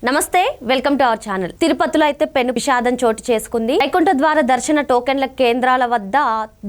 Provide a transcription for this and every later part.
నమస్తే, welcome to our channel. తిరుపతిలో అయితే పెను విషాదం చోటు చేసుకుంది. వైకుంఠ ద్వార దర్శన టోకెన్ల కేంద్రాల వద్ద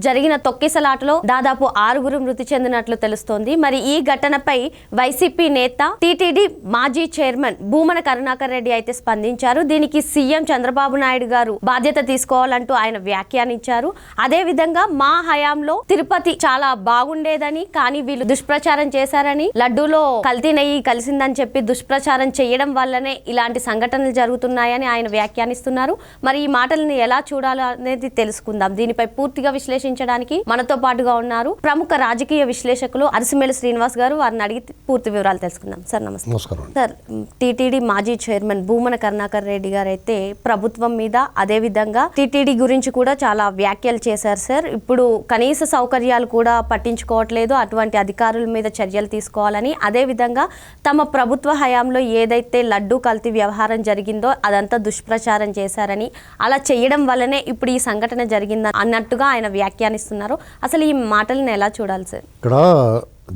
జరిగిన తొక్కిసలాటలో దాదాపు 6 మృతి చెందినట్లు తెలుస్తోంది. మరి ఈ ఘటనపై వైసీపీ నేత టీటీడీ మాజీ చైర్మన్ భూమన కరుణాకర్ రెడ్డి అయితే స్పందించారు. దీనికి సీఎం చంద్రబాబు నాయుడు గారు బాధ్యత తీసుకోవాలంటూ ఆయన వ్యాఖ్యానించారు. అదే విధంగా మా హయాంలో తిరుపతి చాలా బాగుండేదని, కానీ వీళ్ళు దుష్ప్రచారం చేశారని, లడ్డూలో కల్తీ నెయ్యి కలిసిందని చెప్పి దుష్ప్రచారం చేయడం వల్లనే ఇలాంటి సంఘటనలు జరుగుతున్నాయని ఆయన వ్యాఖ్యానిస్తున్నారు. మరి ఈ మాటలను ఎలా చూడాలో అనేది తెలుసుకుందాం. దీనిపై పూర్తిగా విశ్లేషించడానికి మనతో పాటుగా ఉన్నారు ప్రముఖ రాజకీయ విశ్లేషకులు అరిసిమేలు శ్రీనివాస్ గారు. వారిని అడిగి పూర్తి వివరాలు తెలుసుకుందాం. సార్ నమస్తే. నమస్కారం సార్, టీటీడీ మాజీ చైర్మన్ భూమన కరుణాకర్ రెడ్డి గారు అయితే ప్రభుత్వం మీద, అదే విధంగా టీటీడీ గురించి కూడా చాలా వ్యాఖ్యలు చేశారు. సార్, ఇప్పుడు కనీస సౌకర్యాలు కూడా పట్టించుకోవట్లేదు, అటువంటి అధికారుల మీద చర్యలు తీసుకోవాలని, అదే విధంగా తమ ప్రభుత్వ హయాంలో ఏదైతే లడ్డూ కల్తీ వ్యవహారం జరిగిందో అదంతా దుష్ప్రచారం చేశారని, అలా చేయడం వల్లనే ఇప్పుడు ఈ సంఘటన జరిగిందని అన్నట్టుగా ఆయన వ్యాఖ్యానిస్తున్నారు. అసలు ఈ మాటలను ఎలా చూడాలి సార్? ఇక్కడ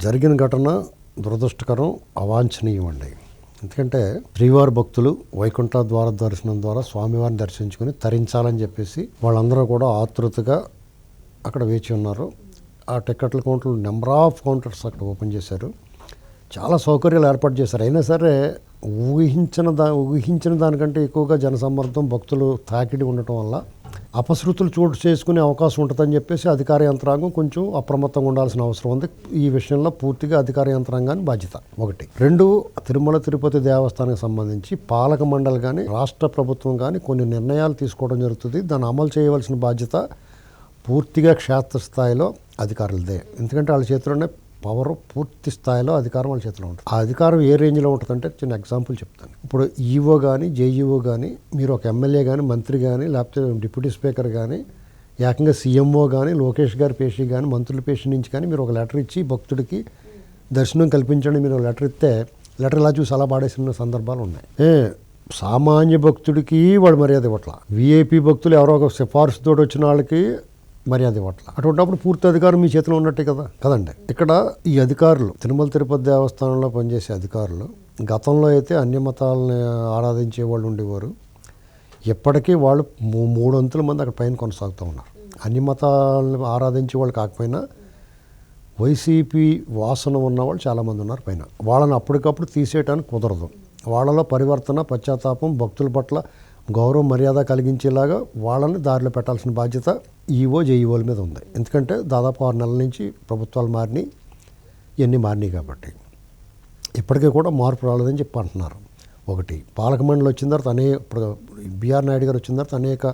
జరిగిన ఘటన దురదృష్టకరం, అవాంఛనీయం అండి. ఎందుకంటే శ్రీవారి భక్తులు వైకుంఠ ద్వార దర్శనం ద్వారా స్వామివారిని దర్శించుకుని తరించాలని చెప్పేసి వాళ్ళందరూ కూడా ఆతృతగా అక్కడ వేచి ఉన్నారు. ఆ టికెట్ల కౌంటర్లు నెంబర్ ఆఫ్ కౌంటర్స్ అక్కడ ఓపెన్ చేశారు. చాలా సౌకర్యాలు ఏర్పాటు చేశారు. అయినా సరే ఊహించిన దానికంటే ఎక్కువగా జనసమ్మర్దం, భక్తులు తాకిడి ఉండటం వల్ల అపశృతులు చోటు చేసుకునే అవకాశం ఉంటుందని చెప్పేసి అధికార యంత్రాంగం కొంచెం అప్రమత్తంగా ఉండాల్సిన అవసరం ఉంది. ఈ విషయంలో పూర్తిగా అధికార యంత్రాంగాన్ని బాధ్యత. 1. 2, తిరుమల తిరుపతి దేవస్థానానికి సంబంధించి పాలక మండలి కానీ రాష్ట్ర ప్రభుత్వం కానీ కొన్ని నిర్ణయాలు తీసుకోవడం జరుగుతుంది. దాన్ని అమలు చేయవలసిన బాధ్యత పూర్తిగా క్షేత్రస్థాయిలో అధికారులదే. ఎందుకంటే వాళ్ళ చేతిలోనే పవర్, పూర్తి స్థాయిలో అధికారం వాళ్ళ చేతిలో ఉంటుంది. ఆ అధికారం ఏ రేంజ్లో ఉంటుందంటే చిన్న ఎగ్జాంపుల్ చెప్తాను. ఇప్పుడు ఈఓ కానీ, జేఈఓ కానీ, మీరు ఒక ఎమ్మెల్యే కానీ, మంత్రి కానీ, లేకపోతే డిప్యూటీ స్పీకర్ కానీ, ఏకంగా సీఎంఓ కానీ, లోకేష్ గారి పేషి కానీ, మంత్రుల పేషి నుంచి కానీ మీరు ఒక లెటర్ ఇచ్చి భక్తుడికి దర్శనం కల్పించండి, మీరు లెటర్ ఇస్తే లెటర్ ఇలా చూసి అలా పాడేసిన సందర్భాలు ఉన్నాయి. సామాన్య భక్తుడికి వాడు మర్యాద ఇవ్వట్ల, విఐపి భక్తులు ఎవరో ఒక సిఫార్సు తోటి వచ్చిన వాళ్ళకి మర్యాద ఇవ్వట్ల. అటువంటిప్పుడు పూర్తి అధికారం మీ చేతిలో ఉన్నట్టే కదండి. ఇక్కడ ఈ అధికారులు, తిరుమల తిరుపతి దేవస్థానంలో పనిచేసే అధికారులు గతంలో అయితే అన్య మతాలని ఆరాధించే వాళ్ళు ఉండేవారు. ఇప్పటికీ వాళ్ళు 300 మంది అక్కడ పైన కొనసాగుతూ ఉన్నారు. అన్య మతాలను ఆరాధించే వాళ్ళు కాకపోయినా వైసీపీ వాసన ఉన్నవాళ్ళు చాలామంది ఉన్నారు పైన. వాళ్ళని అప్పటికప్పుడు తీసేయడానికి కుదరదు. వాళ్ళలో పరివర్తన, పశ్చాత్తాపం, భక్తుల పట్ల గౌరవం, మర్యాద కలిగించేలాగా వాళ్ళని దారిలో పెట్టాల్సిన బాధ్యత ఈఓ, జేఈఓల మీద ఉంది. ఎందుకంటే దాదాపు 6 నెలల నుంచి ప్రభుత్వాలు మారినాయి, ఇవన్నీ మారినాయి కాబట్టి ఇప్పటికీ కూడా మార్పు రాలేదని చెప్పి అంటున్నారు. 1, పాలక మండలి వచ్చిన తర్వాత ఇప్పుడు బిఆర్ నాయుడు గారు వచ్చిన తర్వాత అనేక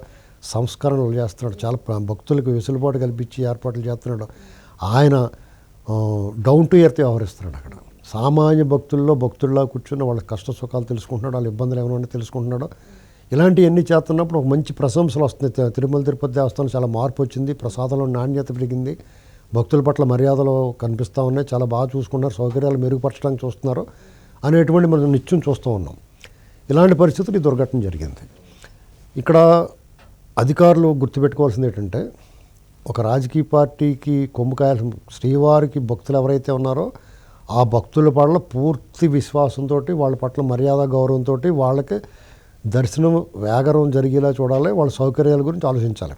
సంస్కరణలు చేస్తున్నాడు. చాలా భక్తులకు వెసులుబాటు కల్పించి ఏర్పాట్లు చేస్తున్నాడు. ఆయన డౌన్ టు ఎర్త్ వ్యవహరిస్తున్నాడు. అక్కడ సామాన్య భక్తుల్లో కూర్చున్న వాళ్ళ కష్ట సుఖాలు తెలుసుకుంటున్నాడు, వాళ్ళ ఇబ్బందులు ఏమైనా తెలుసుకుంటున్నాడు. ఇలాంటివన్నీ చేస్తున్నప్పుడు ఒక మంచి ప్రశంసలు వస్తున్నాయి. తిరుమల తిరుపతి దేవస్థానం చాలా మార్పు వచ్చింది, ప్రసాదంలో నాణ్యత పెరిగింది, భక్తుల పట్ల మర్యాదలు కనిపిస్తూ ఉన్నాయి, చాలా బాగా చూసుకున్నారు, సౌకర్యాలు మెరుగుపరచడానికి చూస్తున్నారు అనేటువంటి మనం నిత్యం చూస్తూ ఉన్నాం. ఇలాంటి పరిస్థితులు ఈ దుర్ఘటన జరిగింది. ఇక్కడ అధికారులు గుర్తుపెట్టుకోవాల్సింది ఏంటంటే, ఒక రాజకీయ పార్టీకి కొమ్ముకాయాల్సిన శ్రీవారికి భక్తులు ఎవరైతే ఉన్నారో ఆ భక్తుల పట్ల పూర్తి విశ్వాసంతో, వాళ్ళ పట్ల మర్యాద గౌరవంతో వాళ్ళకి దర్శనం వేగరం జరిగేలా చూడాలి, వాళ్ళ సౌకర్యాల గురించి ఆలోచించాలి.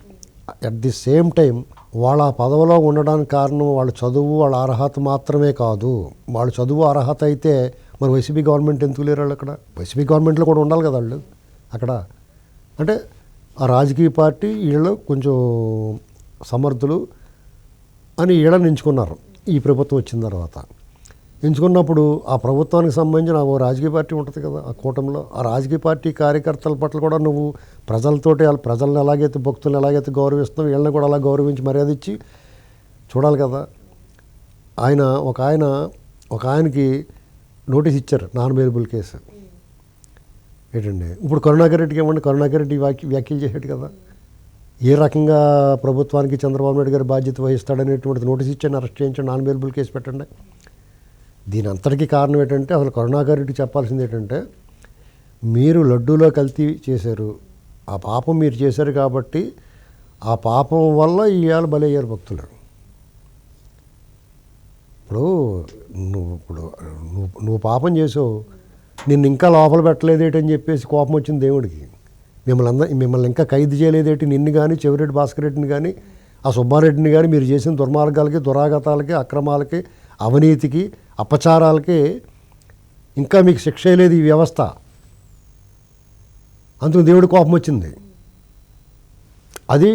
అట్ ది సేమ్ టైం వాళ్ళ పదవిలో ఉండడానికి కారణం వాళ్ళ చదువు, వాళ్ళ అర్హత మాత్రమే కాదు. వాళ్ళ చదువు అర్హత అయితే మరి వైసీపీ గవర్నమెంట్ ఎందుకు లేరు వాళ్ళు? అక్కడ వైసీపీ గవర్నమెంట్లో కూడా ఉండాలి కదా వాళ్ళు అక్కడ. అంటే ఆ రాజకీయ పార్టీ వీళ్ళు కొంచెం సమర్థులు అని వీళ్ళని ఎంచుకున్నారు ఈ ప్రభుత్వం వచ్చిన తర్వాత. ఎంచుకున్నప్పుడు ఆ ప్రభుత్వానికి సంబంధించిన ఓ రాజకీయ పార్టీ ఉంటుంది కదా ఆ కూటమిలో. ఆ రాజకీయ పార్టీ కార్యకర్తల పట్ల కూడా నువ్వు ప్రజలను ఎలాగైతే, భక్తులను ఎలాగైతే గౌరవిస్తున్నావు, వీళ్ళని కూడా అలా గౌరవించి మర్యాద ఇచ్చి చూడాలి కదా. ఒక ఆయనకి నోటీస్ ఇచ్చారు, నాన్ అవైలబుల్ కేసు ఏంటండి. ఇప్పుడు కరుణాకర్ రెడ్డికి ఏమంటే కరుణాకర్ రెడ్డి వ్యాఖ్యలు చేశాడు కదా, ఏ రకంగా ప్రభుత్వానికి చంద్రబాబు నాయుడు గారి బాధ్యత వహిస్తాడనేటువంటి నోటీస్ ఇచ్చాను, అరెస్ట్ చేయించండి, నాన్ అవైలబుల్ కేసు పెట్టండి. దీని అంతటికీ కారణం ఏంటంటే, అసలు కరుణాకర్ రెడ్డి చెప్పాల్సింది ఏంటంటే, మీరు లడ్డూలో కల్తీ చేశారు, ఆ పాపం మీరు చేశారు కాబట్టి ఆ పాపం వల్ల ఇవాళ బలయ్యారు భక్తులు. నువ్వు పాపం చేసావు, నిన్ను ఇంకా లోపల పెట్టలేదేటని చెప్పేసి కోపం వచ్చింది దేవుడికి. మిమ్మల్ని ఇంకా ఖైదు చేయలేదేటి, నిన్ను కానీ చెవిరెడ్డి భాస్కర్ రెడ్డిని కానీ ఆ సుబ్బారెడ్డిని కానీ మీరు చేసిన దుర్మార్గాలకి, దురాగతాలకి, అక్రమాలకి, అవినీతికి, అపచారాలకి ఇంకా మీకు శిక్ష లేదు ఈ వ్యవస్థ. అందుకు దేవుడి కోపం వచ్చింది. అది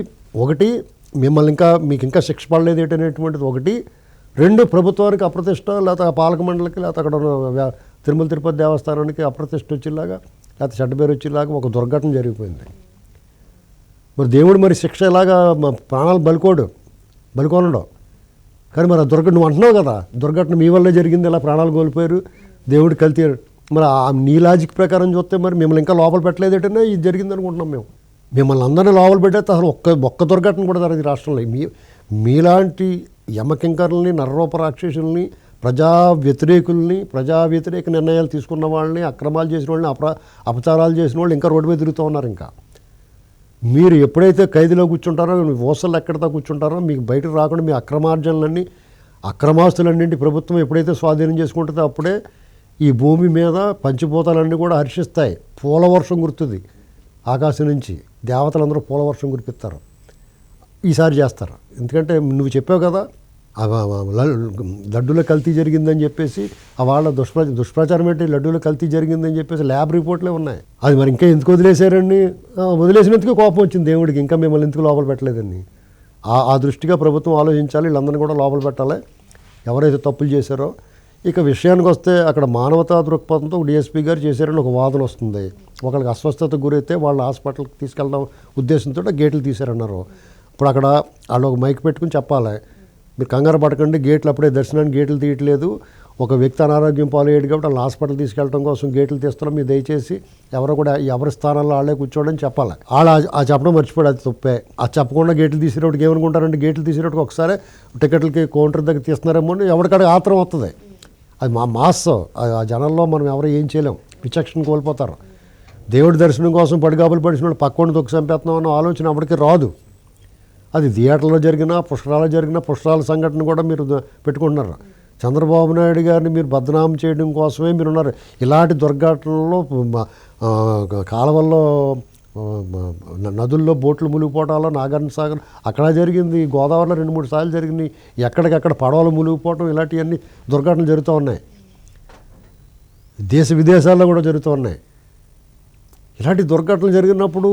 ఒకటి, మీకు ఇంకా శిక్ష పడలేదు ఏంటనేటువంటిది ఒకటి. రెండు, ప్రభుత్వానికి అప్రతిష్ట, లేకపోతే పాలక మండలికి, లేకపోతే అక్కడ ఉన్న తిరుమల తిరుపతి దేవస్థానానికి అప్రతిష్ట వచ్చేలాగా, లేకపోతే చెడ్డ పేరు వచ్చేలాగా ఒక దుర్ఘటన జరిగిపోయింది. మరి దేవుడు మరి శిక్ష ఎలాగా ప్రాణాలు బలికోనడం. కానీ మరి ఆ దుర్ఘటన నువ్వు అంటున్నావు కదా, దుర్ఘటన మీ వల్లే జరిగింది, ఇలా ప్రాణాలు కోల్పోయారు, దేవుడు కల్తీ. మరి నీ లాజిక్ ప్రకారం చూస్తే మరి మిమ్మల్ని ఇంకా లోపల పెట్టలేదేటనే ఇది జరిగింది అనుకుంటున్నాం మేము. మిమ్మల్ని అందరినీ లోపల పెట్టేస్తే అసలు ఒక్క దుర్ఘటన కూడా జరిగింది రాష్ట్రంలో. మీలాంటి యమకింకరుల్ని, నరరూప రాక్షసుల్ని, ప్రజా వ్యతిరేక నిర్ణయాలు తీసుకున్న వాళ్ళని, అక్రమాలు చేసిన వాళ్ళని, అపచారాలు చేసిన వాళ్ళు ఇంకా రోడ్డు మీద తిరుగుతూ ఉన్నారు. ఇంకా మీరు ఎప్పుడైతే ఖైదులో కూర్చుంటారో, ఓసలు ఎక్కడితో కూర్చుంటారో, మీకు బయటకు రాకుండా మీ అక్రమాస్తులన్నింటి ప్రభుత్వం ఎప్పుడైతే స్వాధీనం చేసుకుంటుందో అప్పుడే ఈ భూమి మీద పంచిపోతాలన్నీ కూడా హర్షిస్తాయి. పూలవర్షం కురుతుంది ఆకాశం నుంచి, దేవతలందరూ పూలవర్షం కురిపిస్తారు. ఈసారి చేస్తారు. ఎందుకంటే నువ్వు చెప్పావు కదా, లడ్డూలో కల్తీ జరిగిందని చెప్పేసి వాళ్ళ దుష్ప్రచారం ఏంటి, లడ్డూలో కల్తీ జరిగిందని చెప్పేసి ల్యాబ్ రిపోర్ట్లే ఉన్నాయి. అది మరి ఇంకా ఎందుకు వదిలేశారండి? వదిలేసినందుకు కోపం వచ్చింది దేవుడికి, ఇంకా మిమ్మల్ని ఎందుకు లోపల పెట్టలేదని. ఆ దృష్టిగా ప్రభుత్వం ఆలోచించాలి, వీళ్ళందరినీ కూడా లోపల పెట్టాలి ఎవరైతే తప్పులు చేశారో. ఇక విషయానికి వస్తే అక్కడ మానవతా దృక్పథంతో డిఎస్పీ గారు చేశారని ఒక వాదన వస్తుంది. ఒకరికి అస్వస్థతకు గురైతే వాళ్ళ హాస్పిటల్కి తీసుకెళ్ళడం ఉద్దేశంతో గేట్లు తీశారన్నారు. ఇప్పుడు అక్కడ వాళ్ళు ఒక మైక్ పెట్టుకుని చెప్పాలి, మీరు కంగారు పడకండి, గేట్లు అప్పుడే దర్శనానికి గేట్లు తీయట్లేదు, ఒక వ్యక్తి అనారోగ్యం పాలయ్యాడు కాబట్టి వాళ్ళ హాస్పిటల్ తీసుకెళ్ళడం కోసం గేట్లు తీస్తున్నాం, మీరు దయచేసి ఎవరి స్థానాల్లో వాళ్ళే కూర్చోడని చెప్పాలి. వాళ్ళు ఆ చెప్పడం మర్చిపోయాడు, అది తప్పే. అది చెప్పకుండా గేట్లు తీసేటప్పుడు ఏమనుకుంటారంటే, గేట్లు తీసేటప్పుడు ఒకసారి టికెట్లకి కౌంటర్ దగ్గర తీస్తున్నారేమో అని ఎవరికాడికి ఆత్రం వస్తుంది. అది మాస్. ఆ జనంలో మనం ఎవరు ఏం చేయలేం, విచక్షణ కోల్పోతారు. దేవుడి దర్శనం కోసం పడిగాపులు పడిచిన వాళ్ళు పక్కన తొక్కి చంపేస్తున్నాం అన్న ఆలోచన అప్పటికి రాదు. అది థియేటర్లో జరిగిన పుష్కరాల సంఘటన కూడా మీరు పెట్టుకుంటున్నారు. చంద్రబాబు నాయుడు గారిని మీరు బదనాం చేయడం కోసమే మీరు ఉన్నారు. ఇలాంటి దుర్ఘటనల్లో కాలువల్లో, నదుల్లో బోట్లు మునిగిపోవటాలు, నాగార్జున సాగర్ అక్కడ జరిగింది, గోదావరిలో 2-3 సార్లు జరిగినాయి, ఎక్కడికక్కడ పడవలు మునిగిపోవటం, ఇలాంటివన్నీ దుర్ఘటనలు జరుగుతూ ఉన్నాయి. దేశ విదేశాల్లో కూడా జరుగుతూ ఉన్నాయి. ఇలాంటి దుర్ఘటనలు జరిగినప్పుడు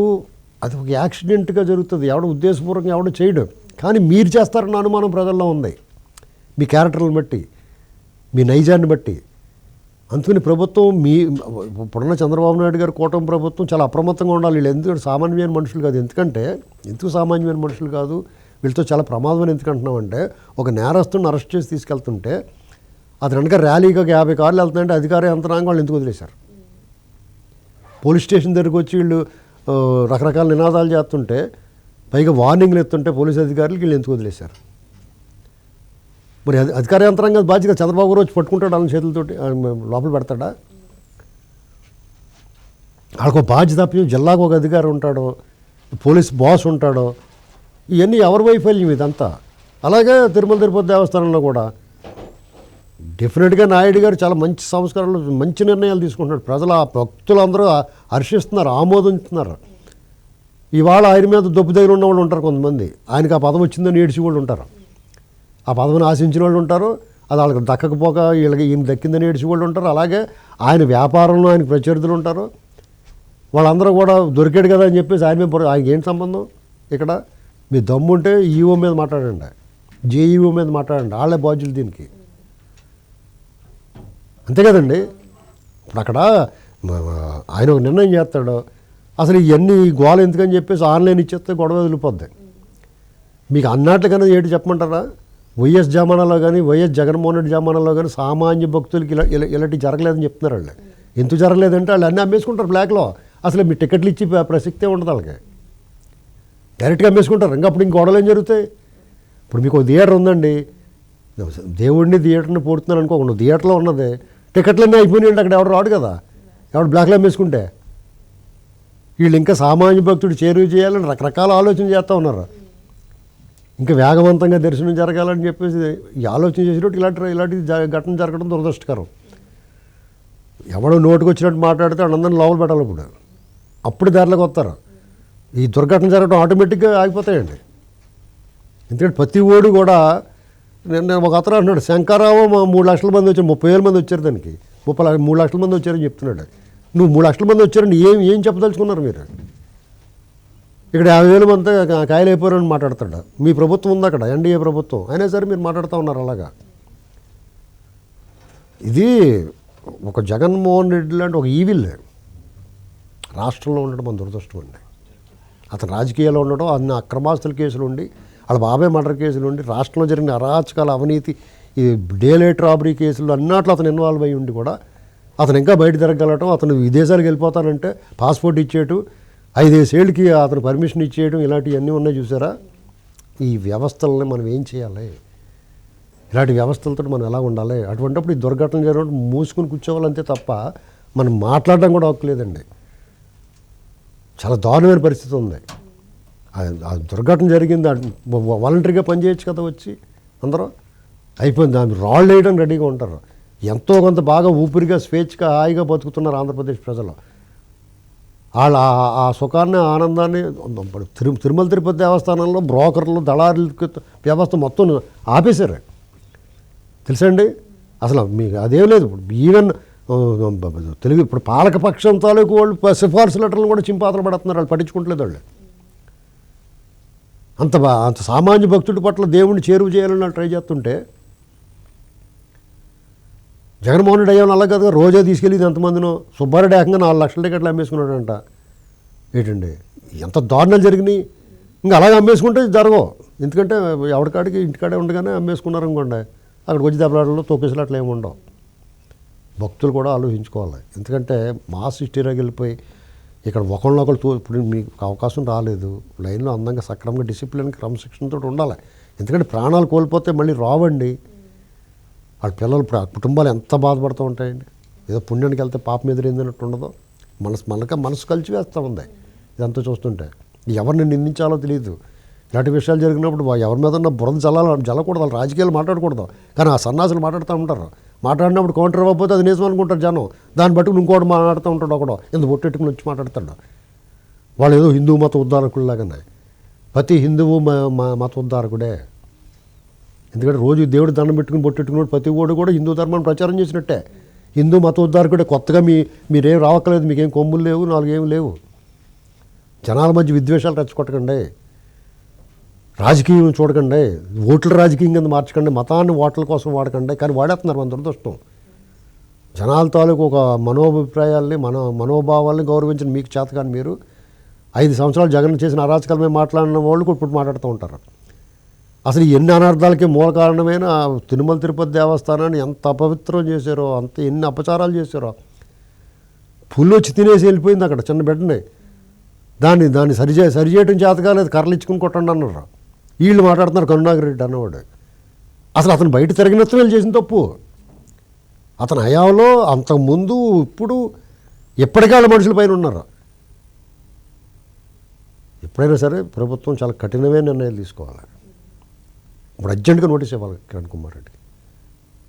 అది ఒక యాక్సిడెంట్గా జరుగుతుంది, ఎవడు ఉద్దేశపూర్వకంగా ఎవడు చేయడం. కానీ మీరు చేస్తారన్న అనుమానం ప్రజల్లో ఉంది, మీ క్యారెక్టర్లను బట్టి, మీ నైజాన్ని బట్టి. అందుకని ప్రభుత్వం ఇప్పుడున్న చంద్రబాబు నాయుడు గారు కూటమి ప్రభుత్వం చాలా అప్రమత్తంగా ఉండాలి. వీళ్ళు ఎందుకంటే సామాన్యమైన మనుషులు కాదు. ఎందుకు సామాన్యమైన మనుషులు కాదు, వీళ్ళతో చాలా ప్రమాదం ఎందుకంటున్నామంటే, ఒక నేరస్తుని అరెస్ట్ చేసి తీసుకెళ్తుంటే అతను వెనక ర్యాలీగా 50 కార్లు వెళ్తుందంటే అధికార యంత్రాంగం వాళ్ళు ఎందుకు వదిలేశారు? పోలీస్ స్టేషన్ దగ్గరికి వచ్చి వీళ్ళు రకరకాల నినాదాలు చేస్తుంటే, పైగా వార్నింగ్లు ఎత్తుంటే పోలీస్ అధికారులకి వీళ్ళు ఎందుకు వదిలేశారు? మరి అధికార యంత్రాంగం బాధ్యత చంద్రబాబు గారు వచ్చి పట్టుకుంటాడు వాళ్ళని చేతులతోటి, లోపల పెడతాడా? వాళ్ళకు బాధ్యత తప్పి జిల్లాకు ఒక అధికారి ఉంటాడో, పోలీస్ బాస్ ఉంటాడో, ఇవన్నీ ఎవరి వైఫల్యం ఇదంతా. అలాగే తిరుమల తిరుపతి దేవస్థానంలో కూడా డెఫినెట్గా నాయుడు గారు చాలా మంచి సంస్కారాలు, మంచి నిర్ణయాలు తీసుకుంటున్నాడు. ప్రజలు, ఆ భక్తులందరూ హర్షిస్తున్నారు, ఆమోదిస్తున్నారు. ఇవాళ ఆయన మీద దొబ్బు దగ్గర ఉన్న వాళ్ళు ఉంటారు కొంతమంది, ఆయనకు ఆ పదం వచ్చిందని ఏడ్చి వాళ్ళు ఉంటారు, ఆ పదవిని ఆశించిన వాళ్ళు ఉంటారు, అది వాళ్ళకి దక్కకపోక ఈయన దక్కిందని ఏడ్చి వాళ్ళు ఉంటారు. అలాగే ఆయన వ్యాపారంలో ఆయనకు ప్రత్యర్థులు ఉంటారు. వాళ్ళందరూ కూడా దొరికాడు కదా అని చెప్పేసి ఆయనకి ఏంటి సంబంధం? ఇక్కడ మీ దమ్ముంటే ఈఓ మీద మాట్లాడండి, జేఈఓ మీద మాట్లాడండి, వాళ్ళే బాధ్యులు దీనికి. అంతే కదండి. ఇప్పుడు అక్కడ ఆయన ఒక నిర్ణయం చేస్తాడు, అసలు ఇవన్నీ గోల ఎందుకని చెప్పేసి ఆన్లైన్ ఇచ్చేస్తే గొడవ వదిలిపోద్ది. మీకు అన్నట్లుగానే ఏంటి చెప్పమంటారా? వైఎస్ జమానాలో కానీ, వైఎస్ జగన్మోహన్ రెడ్డి జమానాలో కానీ సామాన్య భక్తులకి ఇలాంటి జరగలేదని చెప్తున్నారు వాళ్ళు. ఎందుకు జరగలేదంటే వాళ్ళు అన్నీ అమ్మేసుకుంటారు బ్లాక్లో. అసలు మీ టికెట్లు ఇచ్చి ప్రసక్తే ఉండదు వాళ్ళకి, డైరెక్ట్గా అమ్మేసుకుంటారు. ఇంకా అప్పుడు ఇంక గొడవలు ఏం జరుగుతాయి? ఇప్పుడు మీకు ఒక థియేటర్ ఉందండి, దేవుడిని థియేటర్ని పోడుతున్నాను అనుకోకుండా థియేటర్లో ఉన్నది, టికెట్లన్నీ అయిపోయినాయంటే అక్కడ ఎవడు రాడు కదా, ఎవడు బ్లాక్లో అమ్మేసుకుంటే. వీళ్ళు ఇంకా సామాన్య భక్తుడు చేరువ చేయాలని రకరకాల ఆలోచన చేస్తూ ఉన్నారు. ఇంకా వేగవంతంగా దర్శనం జరగాలని చెప్పేసి ఈ ఆలోచన చేసేటప్పుడు ఇలాంటి ఘటన జరగడం దురదృష్టకరం. ఎవడో నోటికి వచ్చినట్టు మాట్లాడితే వాళ్ళందరినీ లోపల పెట్టాలి. అప్పుడు దారిలోకి వస్తారు. ఈ దుర్ఘటన జరగడం ఆటోమేటిక్గా ఆగిపోతాయండి. ఎందుకంటే ప్రతి ఓడు కూడా నేను ఒక అతను అంటున్నాడు, శంకరావు 3 లక్షల మంది వచ్చారు, 30,000 మంది వచ్చారు, దానికి 3 లక్షల మంది వచ్చారని చెప్తున్నాడు. నువ్వు 3 లక్షల మంది వచ్చారని ఏం చెప్పదలుచుకున్నారు మీరు? ఇక్కడ 50,000 మంది కాయలు అయిపోయారని మాట్లాడతాడు. మీ ప్రభుత్వం ఉంది అక్కడ, ఎన్డీఏ ప్రభుత్వం, అయినా సరే మీరు మాట్లాడుతూ ఉన్నారు అలాగా. ఇది ఒక జగన్మోహన్ రెడ్డి లాంటి ఒక ఈవిల్ రాష్ట్రంలో ఉండడం మన దురదృష్టం అండి. అతను రాజకీయాల్లో ఉండడం, అన్ని అక్రమాస్తుల కేసులు ఉండి, వాళ్ళ బాబాయ్ మర్డర్ కేసులు ఉండి, రాష్ట్రంలో జరిగిన అరాచకాల అవినీతి, ఈ డే లైట్ రాబరీ కేసులు అన్నట్లు అతను ఇన్వాల్వ్ అయ్యి ఉండి కూడా అతను ఇంకా బయట తిరగలటం, అతను విదేశాలకు వెళ్ళిపోతానంటే పాస్పోర్ట్ ఇచ్చేయటం, 5 ఏళ్ళకి అతను పర్మిషన్ ఇచ్చేయడం, ఇలాంటివన్నీ ఉన్నాయి చూసారా. ఈ వ్యవస్థలని మనం ఏం చేయాలి? ఇలాంటి వ్యవస్థలతో మనం ఎలా ఉండాలి? అటువంటిప్పుడు ఈ దుర్ఘటన జరిగినప్పుడు మూసుకుని కూర్చోవాలంతే తప్ప మనం మాట్లాడడం కూడా హక్కులేదండి. చాలా దారుణమైన పరిస్థితి ఉంది. ఆ దుర్ఘటన జరిగింది, వాలంటరీగా పనిచేయచ్చు కదా, వచ్చి అందరూ అయిపోయింది. దాన్ని రాళ్ళు వేయడం రెడీగా ఉంటారు. ఎంతో కొంత బాగా ఊపిరిగా స్వేచ్ఛగా హాయిగా బతుకుతున్నారు ఆంధ్రప్రదేశ్ ప్రజలు. వాళ్ళు ఆ సుఖాన్ని ఆనందాన్ని తిరుమల తిరుపతి దేవస్థానంలో బ్రోకర్లు దళారుల వ్యవస్థ మొత్తం ఆపేశారు. తెలుసండి, అసలు మీకు అదేం లేదు. ఈవెన్ తెలుగు ఇప్పుడు పాలకపక్షం తాలూకు వాళ్ళు సిఫార్సు లెటర్లు కూడా చింపాతలు పడుతున్నారు. వాళ్ళు పట్టించుకుంటలేదు. వాళ్ళు అంత సామాన్య భక్తుడి పట్ల దేవుణ్ణి చేరువ చేయాలని వాళ్ళు ట్రై చేస్తుంటే, జగన్మోహన్ రెడ్డి అయ్యాను అలా కదా, రోజే తీసుకెళ్ళి ఎంతమందినో సుబ్బారెడ్డి ఏకంగా 4 లక్షల టికెట్లు అమ్మేసుకున్నాడంట. ఏంటండి ఎంత దారుణాలు జరిగినాయి. ఇంకా అలాగే అమ్మేసుకుంటే జరగవు. ఎందుకంటే ఎవరికాడికి ఇంటికాడే ఉండగానే అమ్మేసుకున్నారు అనుకోండి, అక్కడికి వచ్చి దెబ్బలాటలు తొక్కేసలు అట్లా ఏమి ఉండవు. భక్తులు కూడా ఆలోచించుకోవాలి. ఎందుకంటే మాస్ హిస్టరీకి వెళ్ళిపోయి ఇక్కడ ఒకళ్ళనొకళ్ళు ఇప్పుడు మీకు అవకాశం రాలేదు. లైన్లో అందంగా సక్రమంగా డిసిప్లిన్ క్రమశిక్షణతో ఉండాలి. ఎందుకంటే ప్రాణాలు కోల్పోతే మళ్ళీ రావండి. వాళ్ళ పిల్లలు కుటుంబాలు ఎంత బాధపడుతూ ఉంటాయండి. ఏదో పుణ్యానికి వెళ్తే పాపం ఎదురైందన్నట్టు ఉండదు. మనసు కలిసి వేస్తూ ఉంది ఇదంతా చూస్తుంటే. ఎవరిని నిందించాలో తెలియదు. ఇలాంటి విషయాలు జరిగినప్పుడు ఎవరి మీద ఉన్న బురద జల్లకూడదు. వాళ్ళు రాజకీయాలు మాట్లాడకూడదు. కానీ ఆ సన్నాసులు మాట్లాడుతూ ఉంటారు. మాట్లాడినప్పుడు కౌంటర్ ఇవ్వకపోతే అది నిజం అనుకుంటారు జనం. దాన్ని బట్టి ఇంకోటి మాట్లాడుతూ ఉంటాడు. ఒకడో ఎందుకు బొట్టెట్టుకుని వచ్చి మాట్లాడతాడు. వాళ్ళు ఏదో హిందూ మత ఉద్ధారకుల్లాగానే. ప్రతి హిందువు మత ఉద్ధారకుడే. ఎందుకంటే రోజు దేవుడు దండం పెట్టుకుని బొట్టెట్టుకున్నాడు ప్రతి ఓడు కూడా హిందూ ధర్మాన్ని ప్రచారం చేసినట్టే. హిందూ మత ఉద్ధారకుడే. కొత్తగా మీరేం రావక్కలేదు, మీకేం కొమ్ములు లేవు, 4 ఏమి లేవు. జనాల మధ్య విద్వేషాలు రెచ్చగొట్టకండి. రాజకీయం చూడకండి. ఓట్ల రాజకీయం కింద మార్చకండి. మతాన్ని ఓట్ల కోసం వాడకండి. కానీ వాడేస్తున్నారు మన దురదృష్టం. జనాల తాలూకు ఒక మనోభిప్రాయాల్ని మనోభావాల్ని గౌరవించిన మీకు చేత కానీ మీరు 5 సంవత్సరాలు జగన్ చేసిన అరాచకాలమే మాట్లాడిన వాళ్ళు ఇప్పుడు మాట్లాడుతూ ఉంటారు. అసలు ఎన్ని అనర్థాలకి మూల కారణమైన తిరుమల తిరుపతి దేవస్థానాన్ని ఎంత అపవిత్రం చేశారో, ఎన్ని అపచారాలు చేశారో. పుల్లు వచ్చి తినేసి వెళ్ళిపోయింది అక్కడ చిన్న బిడ్డని. దాన్ని సరిచేయటం చేత కాలేదు, కర్రలు ఇచ్చుకుని కొట్టండి అన్నారు. వీళ్ళు మాట్లాడుతున్నారు కరుణాకర్ రెడ్డి అన్నవాడు. అసలు అతను బయట తిరగనెత్తు వీళ్ళు చేసిన తప్పు. అతని హయాంలో అంతకుముందు ఇప్పుడు ఎప్పటికాళ్ళ మనుషుల పైన ఉన్నారు. ఎప్పుడైనా సరే ప్రభుత్వం చాలా కఠినమైన నిర్ణయాలు తీసుకోవాలి. ఇప్పుడు అర్జెంటుగా నోటీస్ ఇవ్వాలి కిరణ్ కుమార్ రెడ్డికి,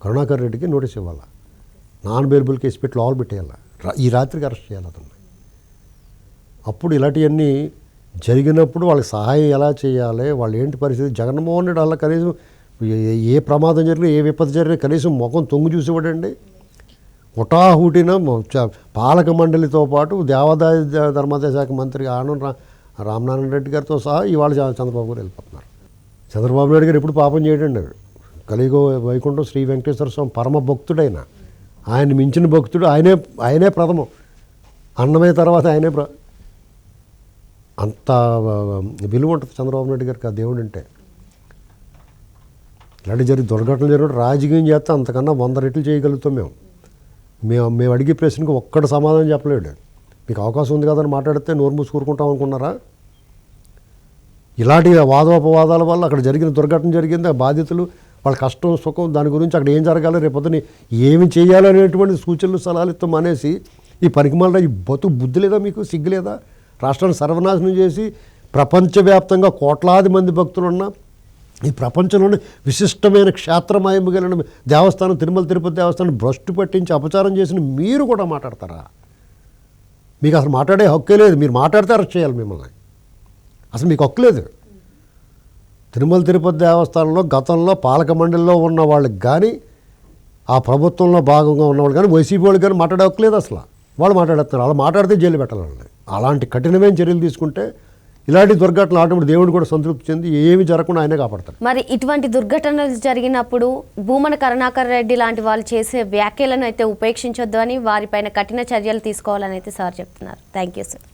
కరుణాకర్ రెడ్డికి నోటీస్ ఇవ్వాలి. నాన్ బెయిలబుల్ కేసు పెట్టి లోపల పెట్టేయాలి. ఈ రాత్రికి అరెస్ట్ చేయాలి అతన్ని. అప్పుడు ఇలాంటివన్నీ జరిగినప్పుడు వాళ్ళకి సహాయం ఎలా చేయాలి, వాళ్ళు ఏంటి పరిస్థితి. జగన్మోహన్ రెడ్డి అలా కనీసం ఏ ప్రమాదం జరిగినా ఏ విపత్తు జరిగినా కనీసం ముఖం తొంగి చూసేవాడండి. హుటాహుటిన పాలక మండలితో పాటు దేవాదాయ ధర్మాదాయ శాఖ మంత్రి ఆనం రామనారాయణ రెడ్డి గారితో సహా ఇవాళ చంద్రబాబు గారు వెళ్ళిపోతున్నారు. చంద్రబాబు నాయుడు గారు ఎప్పుడు పాపం చేయడండి. కలియుగ వైకుంఠం శ్రీ వెంకటేశ్వర స్వామి పరమ భక్తుడైన, ఆయన మించిన భక్తుడు ఆయనే ప్రథమం. అన్నమయ్య తర్వాత ఆయనే అంత విలువ ఉంటుంది చంద్రబాబు నాయుడు గారికి ఆ దేవుడు అంటే. ఇలాంటి దుర్ఘటనలు జరిగినప్పుడు రాజకీయం చేస్తే అంతకన్నా 100 రెట్లు చేయగలుగుతాం మేము అడిగే ప్రశ్నకు ఒక్కడు సమాధానం చెప్పలేడు. మీకు అవకాశం ఉంది కదని మాట్లాడితే నోరు మూసి కూరుకుంటాం అనుకున్నారా? ఇలాంటి వాదోపవాదాల వల్ల అక్కడ జరిగిన దుర్ఘటన జరిగింది. ఆ బాధితులు వాళ్ళ కష్టం సుఖం దాని గురించి అక్కడ ఏం జరగాలి, రేపొద్దుని ఏమి చేయాలనేటువంటి సూచనలు సలహాలు ఇస్తాం అనేసి ఈ పనికిమాల ఈ బుద్ధి లేదా, మీకు సిగ్గు లేదా? రాష్ట్రాన్ని సర్వనాశనం చేసి ప్రపంచవ్యాప్తంగా కోట్లాది మంది భక్తులున్న ఈ ప్రపంచంలోని విశిష్టమైన క్షేత్రమయము కలిగిన దేవస్థానం తిరుమల తిరుపతి దేవస్థానం భ్రష్టు పట్టించి అపచారం చేసిన మీరు కూడా మాట్లాడతారా? మీకు అసలు మాట్లాడే హక్కే లేదు. మీరు మాట్లాడితే అరెస్ట్ చేయాలి మిమ్మల్ని. అసలు మీకు హక్కు లేదు. తిరుమల తిరుపతి దేవస్థానంలో గతంలో పాలక మండలిలో ఉన్న వాళ్ళకి కానీ ఆ ప్రభుత్వంలో భాగంగా ఉన్నవాళ్ళు కానీ వైసీపీ వాళ్ళు కానీ మాట్లాడే హక్కు లేదు అసలు. వాళ్ళు మాట్లాడేస్తారు. అలా మాట్లాడితే జైలు పెట్టాలని. అలాంటి కఠినమైన చర్యలు తీసుకుంటే ఇలాంటి దుర్ఘటనలు ఆటోమేటిక్ దేవుడు కూడా సంతృప్తి చెంది ఏమి జరగకుండా ఆయనే కాపాడతారు. మరి ఇటువంటి దుర్ఘటనలు జరిగినప్పుడు భూమన కరుణాకర్ రెడ్డి లాంటి వాళ్ళు చేసే వ్యాఖ్యలను అయితే ఉపేక్షించొద్దు అని, వారిపైన కఠిన చర్యలు తీసుకోవాలని అయితే సార్ చెప్తున్నారు. Thank you sir.